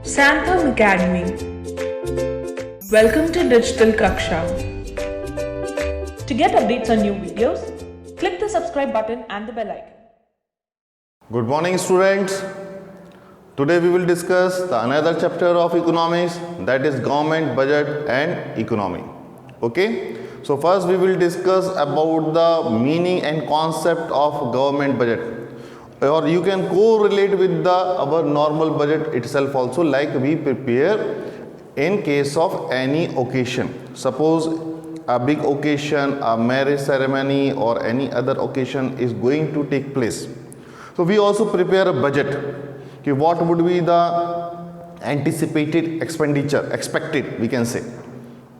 Santham Academy. Welcome to Digital Kaksha. To get updates on new videos, click the subscribe button and the bell icon. Good morning, students. Today we will discuss another chapter of economics, that is government budget and economy. Okay, so first we will discuss about the meaning and concept of government budget, or you can correlate with our normal budget itself also, like we prepare in case of any occasion. Suppose a big occasion, a marriage ceremony or any other occasion is going to take place. So we also prepare a budget. Okay, what would be the anticipated expenditure, expected we can say.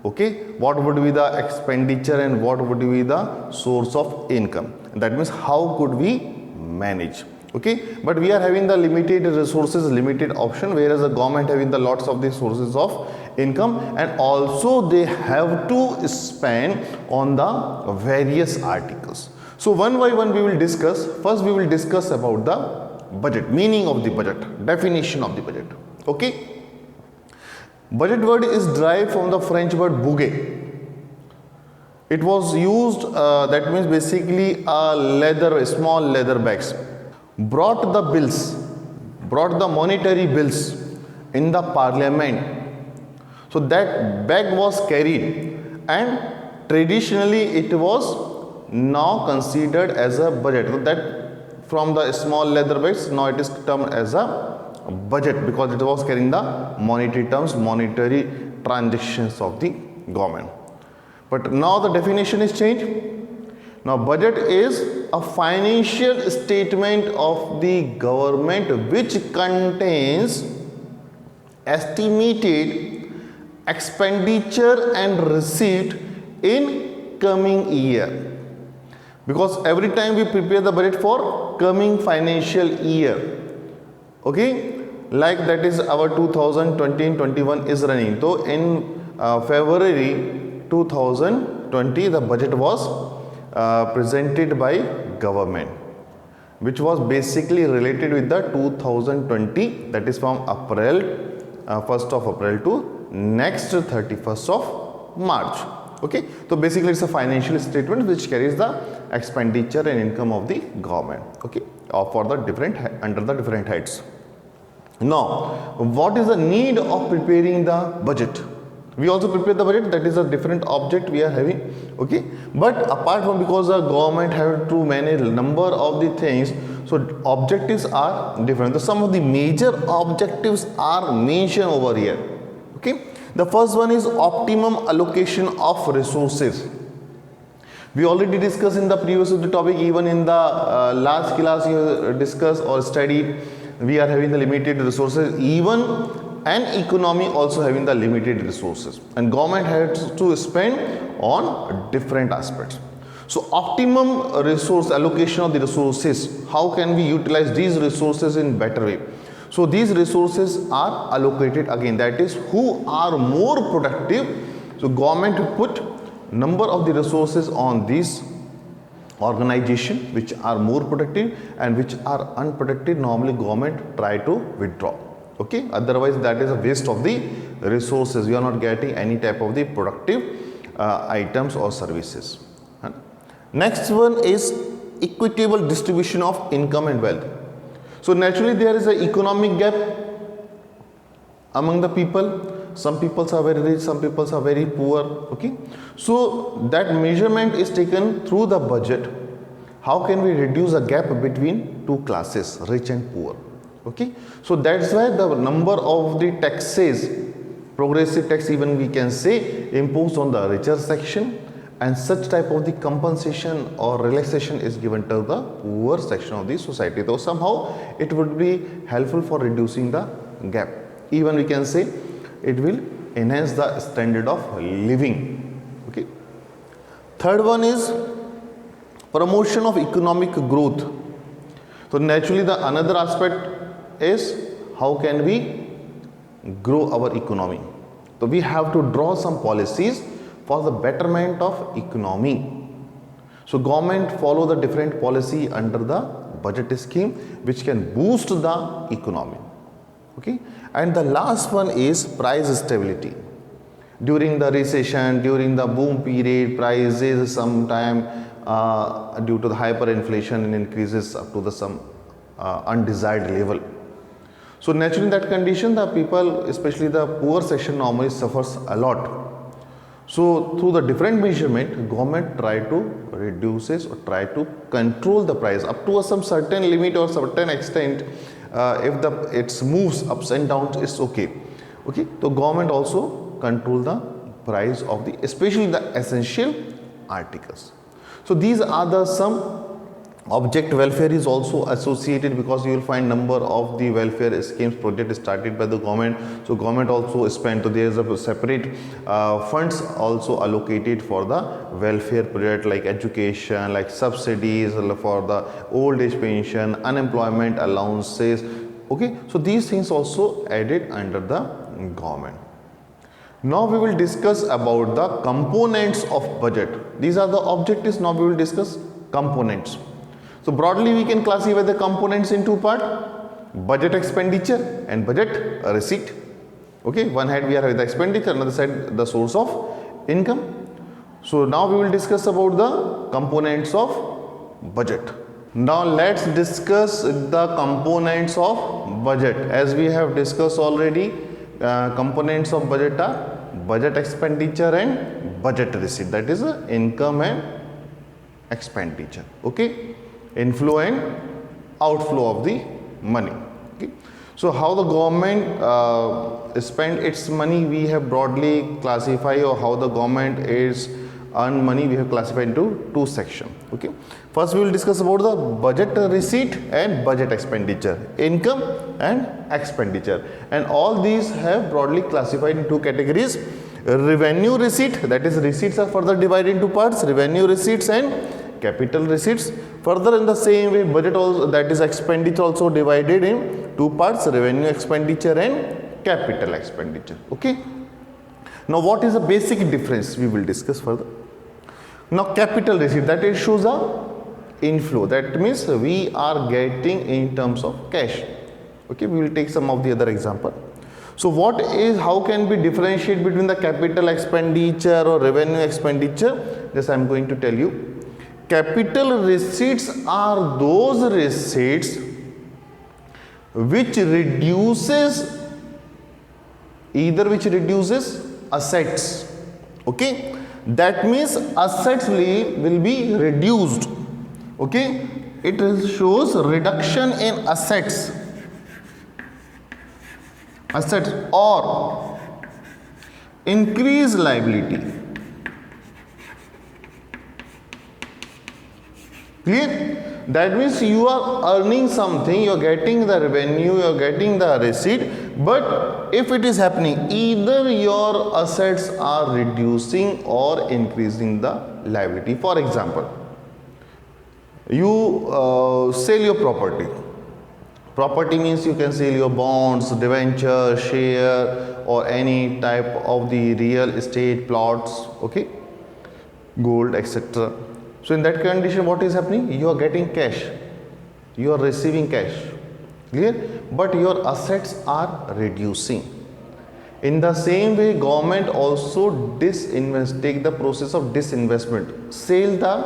Okay, what would be the expenditure and what would be the source of income. That means how could we manage. Okay, but we are having the limited resources, limited option, whereas the government having the lots of the sources of income, and also they have to spend on the various articles. So one by one we will discuss. First we will discuss about the budget, meaning of the budget, definition of the budget. Okay, budget word is derived from the French word budget. It was used, that means basically a small leather bags. Brought the monetary bills in the parliament. So that bag was carried, and traditionally it was now considered as a budget. So that from the small leather bags, now it is termed as a budget because it was carrying the monetary terms, monetary transactions of the government. But now the definition is changed. Now budget is a financial statement of the government which contains estimated expenditure and receipt in coming year. Because every time we prepare the budget for coming financial year. Okay, like that is our 2020-21 is running. So in February 2020 the budget was presented by government, which was basically related with the 2020, that is from April 1st of April to next 31st of March. Okay, so basically it's a financial statement which carries the expenditure and income of the government. Okay, for the different under the different heads. Now, what is the need of preparing the budget? We also prepare the budget, that is a different object we are having. Okay, but apart from, because the government have to manage number of the things, so objectives are different. So some of the major objectives are mentioned over here. Okay, the first one is optimum allocation of resources. We already discussed in the previous topic, even in the last class you discussed or studied, we are having the limited resources, even an economy also having the limited resources, and government has to spend on different aspects. So optimum resource allocation of the resources, how can we utilize these resources in better way? So these resources are allocated again, that is who are more productive. So government put number of the resources on these organization which are more productive, and which are unproductive normally government try to withdraw. Okay, otherwise that is a waste of the resources. You are not getting any type of the productive items or services. Next one is equitable distribution of income and wealth. So naturally there is an economic gap among the people. Some people are very rich, some people are very poor. Okay, so that measurement is taken through the budget. How can we reduce a gap between two classes, rich and poor? Okay, so that's why the number of the taxes, progressive tax even we can say, imposed on the richer section, and such type of the compensation or relaxation is given to the poor section of the society. Though somehow it would be helpful for reducing the gap. Even we can say it will enhance the standard of living. Okay. Third one is promotion of economic growth. So naturally the another aspect is how can we grow our economy. So we have to draw some policies for the betterment of economy. So government follow the different policy under the budget scheme which can boost the economy. Okay, and the last one is price stability. During the recession, during the boom period, prices sometime due to the hyperinflation and increases up to the some undesired level. So naturally in that condition, the people, especially the poor section, normally suffers a lot. So through the different measurement, government try to reduces or try to control the price up to some certain limit or certain extent. If it moves ups and downs, it's okay. Okay, so government also control the price of the especially the essential articles. So these are the some object welfare is also associated, because you will find number of the welfare schemes project started by the government. So government also spent, so there is a separate funds also allocated for the welfare project like education, like subsidies for the old age pension, unemployment allowances. Okay, so these things also added under the government. Now we will discuss about the components of budget. These are the objectives. Now we will discuss components. So broadly we can classify the components in two parts: budget expenditure and budget receipt. Okay, one hand we are having the expenditure, another side the source of income. So now we will discuss about the components of budget. Now let's discuss the components of budget. As we have discussed already, components of budget are budget expenditure and budget receipt, that is income and expenditure. Okay, inflow and outflow of the money. Okay, so how the government spend its money, we have broadly classified, or how the government is earn money, we have classified into two sections. Okay, first we will discuss about the budget receipt and budget expenditure, income and expenditure, and all these have broadly classified in two categories: revenue receipt, that is receipts are further divided into parts, revenue receipts and capital receipts. Further in the same way, budget also, that is expenditure, also divided in two parts: revenue expenditure and capital expenditure. Okay, now what is the basic difference we will discuss further. Now capital receipt, that it shows a inflow, that means we are getting in terms of cash. Okay, we will take some of the other example. So what is, how can we differentiate between the capital expenditure or revenue expenditure? This I am going to tell you. Capital receipts are those receipts which reduces assets. Okay, that means assets will be reduced. Okay, it shows reduction in assets or increase liability. Clear? That means you are earning something, you are getting the revenue, you are getting the receipt, but if it is happening, either your assets are reducing or increasing the liability. For example, you sell your property. Property means you can sell your bonds, debenture, share, or any type of the real estate plots, okay, gold, etc. So in that condition, what is happening? You are getting cash, you are receiving cash, clear? But your assets are reducing. In the same way, government also take the process of disinvestment, sell the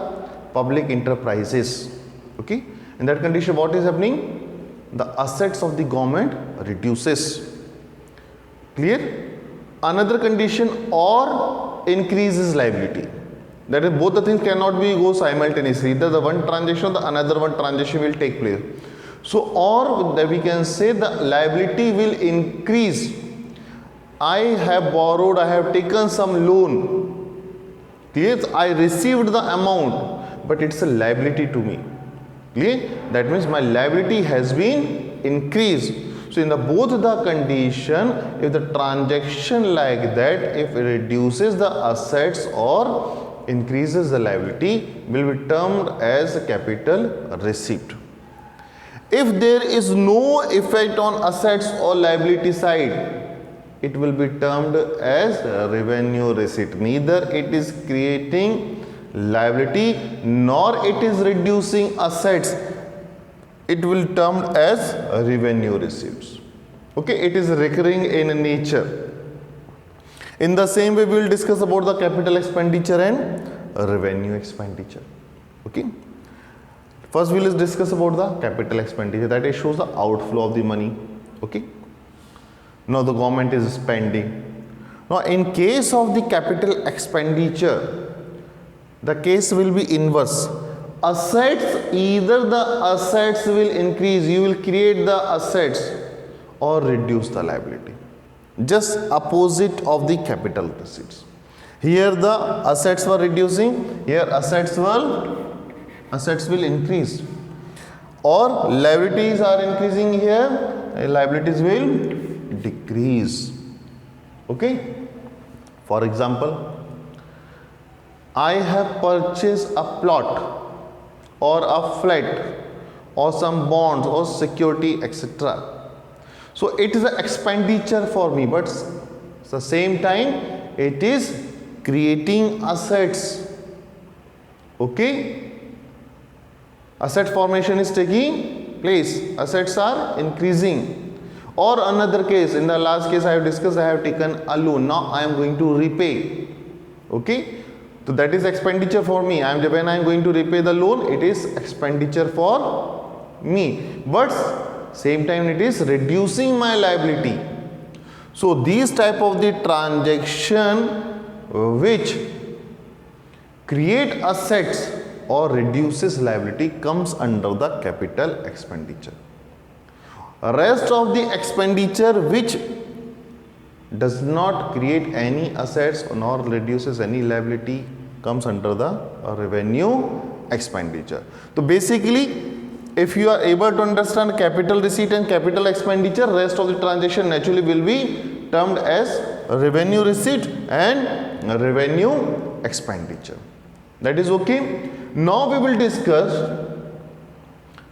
public enterprises. Okay, in that condition, what is happening? The assets of the government reduces. Clear? Another condition, or increases liability. That is, both the things cannot be go simultaneously. Either the one transaction, the another one transaction will take place. So, or we can say the liability will increase. I have borrowed, I have taken some loan. Clear? I received the amount, but it's a liability to me. Clear? That means my liability has been increased. So in the both the condition, if the transaction like that, if it reduces the assets or increases the liability, will be termed as capital receipt. If there is no effect on assets or liability side, it will be termed as revenue receipt. Neither it is creating liability nor it is reducing assets. it will termed as revenue receipts. Okay, it is recurring in nature. In the same way, we will discuss about the capital expenditure and revenue expenditure. Okay. First, we will discuss about the capital expenditure, that it shows the outflow of the money. Okay. Now the government is spending. Now, in case of the capital expenditure, the case will be inverse. Assets, either the assets will increase, you will create the assets, or reduce the liability. Just opposite of the capital receipts. Here the assets were reducing, here assets will increase, or liabilities are increasing, here liabilities will decrease. Okay. For example, I have purchased a plot or a flat or some bonds or security, etc. So it is an expenditure for me, but at the same time it is creating assets. Okay. Asset formation is taking place, assets are increasing. Or another case, in the last case I have discussed, I have taken a loan, now I am going to repay. Okay. So that is expenditure for me. When I am going to repay the loan, it is expenditure for me, but same time it is reducing my liability. So these type of the transaction which create assets or reduces liability comes under the capital expenditure. Rest of the expenditure which does not create any assets nor reduces any liability comes under the revenue expenditure. So basically, if you are able to understand capital receipt and capital expenditure, rest of the transaction naturally will be termed as revenue receipt and revenue expenditure. That is okay. Now we will discuss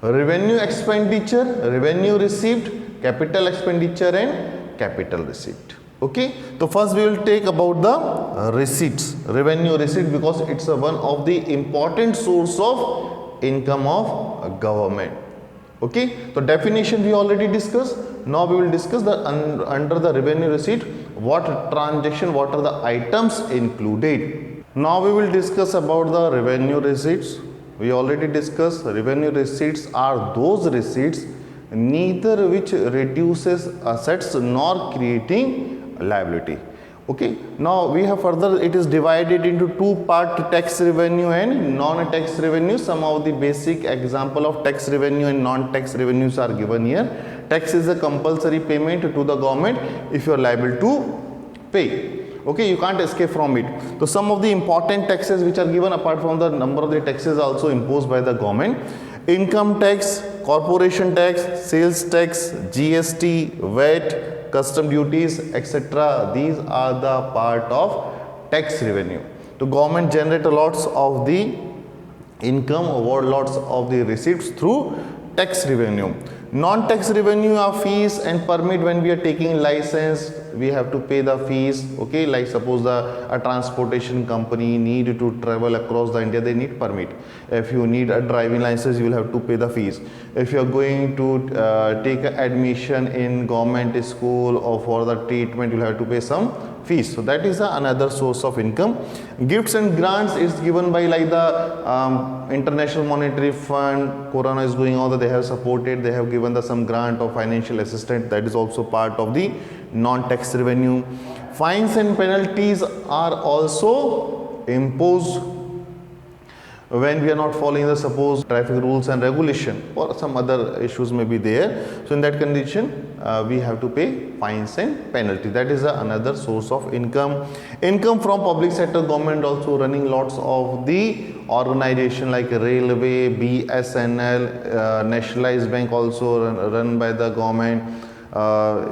revenue expenditure, revenue receipt, capital expenditure and capital receipt. Okay. So first we will take about the receipts, revenue receipt, because it's one of the important source of income of government. Okay. So definition we already discussed. Now we will discuss the under the revenue receipt, what transaction, what are the items included. Now we will discuss about the revenue receipts. We already discussed revenue receipts are those receipts neither which reduces assets nor creating liability. Okay. Now we have further, it is divided into two part, tax revenue and non-tax revenue. Some of the basic example of tax revenue and non-tax revenues are given here. Tax is a compulsory payment to the government if you are liable to pay. Okay, you can't escape from it. So some of the important taxes which are given apart from the number of the taxes also imposed by the government: income tax, corporation tax, sales tax, GST, VAT, custom duties, etc. These are the part of tax revenue. The government generates lots of the income or lots of the receipts through tax revenue. Non-tax revenue are fees and permit. When we are taking license, we have to pay the fees. Okay, like suppose a transportation company need to travel across the India, they need permit. If you need a driving license, you will have to pay the fees. If you are going to take admission in government school or for the treatment, you will have to pay some fees. So that is another source of income. Gifts and grants is given by like the International Monetary Fund. Corona is going on, they have supported, they have given some grant or financial assistance. That is also part of the non-tax revenue. Fines and penalties are also imposed when we are not following the suppose traffic rules and regulation, or some other issues may be there. So in that condition we have to pay fines and penalty. That is another source of income. Income from public sector, government also running lots of the organization like railway, BSNL, nationalized bank also run by the government.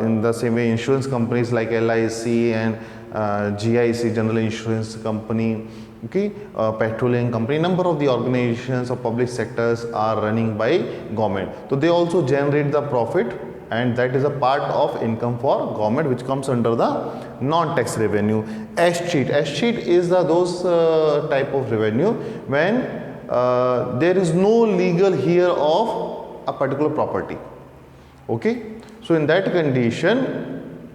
In the same way, insurance companies like LIC and GIC, General Insurance Company, okay, petroleum company, number of the organizations of public sectors are running by government. So they also generate the profit, and that is a part of income for government which comes under the non-tax revenue. Escheat is those type of revenue when there is no legal heir of a particular property. Okay, so in that condition,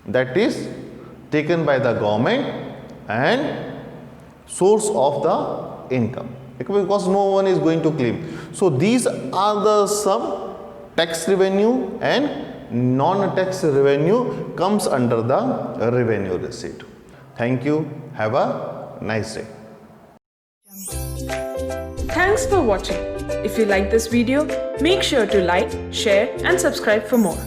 that is taken by the government and source of the income, because no one is going to claim. So these are the some tax revenue and non-tax revenue comes under the revenue receipt. Thank you. Have a nice day. Thanks for watching. If you like this video, make sure to like, share and subscribe for more.